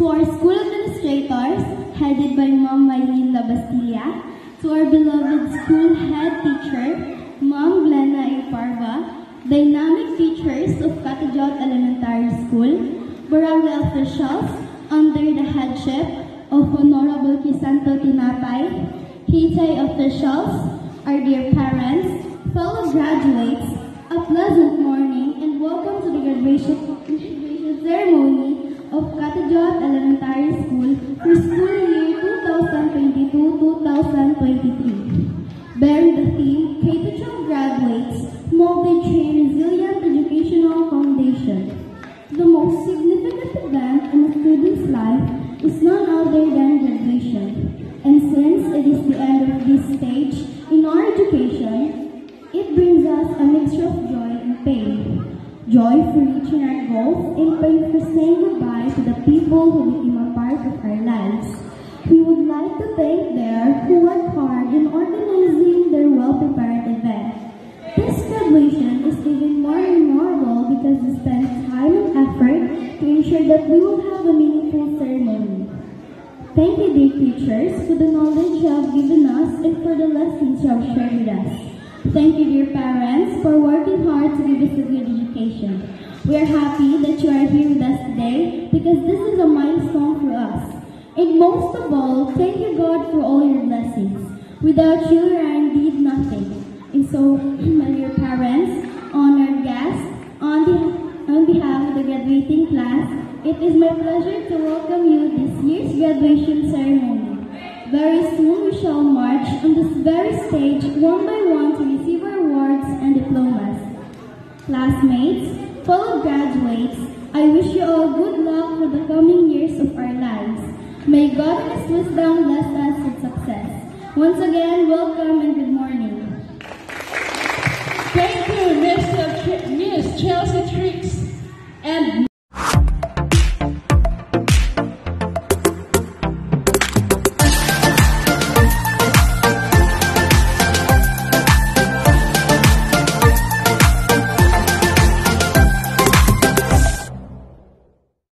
To our school administrators, headed by Ma'am Maylene Labastilla, to our beloved school head teacher, Ma'am Glenna A. Parva, dynamic teachers of Catadjot Elementary School, barangay officials under the headship of Honorable Crisanto Tinapay, Hitay officials, our dear parents, fellow graduates, a pleasant morning and welcome to the graduation ceremony of Catadjot Elementary School for school year 2022-2023. Bearing the theme, K-12 graduates, multi-train resilient educational foundation. The most significant event in a student's life is none other than graduation. And since it is the end of this stage in our education, it brings us a mixture of joy and pain. Joy for reaching our goals and pain for saying goodbye to the people who became a part of our lives. We would like to thank them who worked hard in organizing their well-prepared event. This graduation is even more memorable because we spent time and effort to ensure that we will have a meaningful ceremony. Thank you, dear teachers, for the knowledge you have given us and for the lessons you have shared with us. Thank you, dear parents, for working hard to give us a good education. We are happy that you are here with us today because this is a milestone for us. And most of all, thank you, God, for all your blessings. Without you, we are indeed nothing. And so, my dear parents, honored guests, on behalf of the graduating class, it is my pleasure to welcome you this year's graduation ceremony. Very soon we shall march on this very stage one by one to receive our awards and diplomas. Classmates, fellow graduates, I wish you all good luck for the coming years of our lives. May God in His wisdom bless us with success. Once again, welcome and good morning. Thank you, Miss Chelsea Tricks and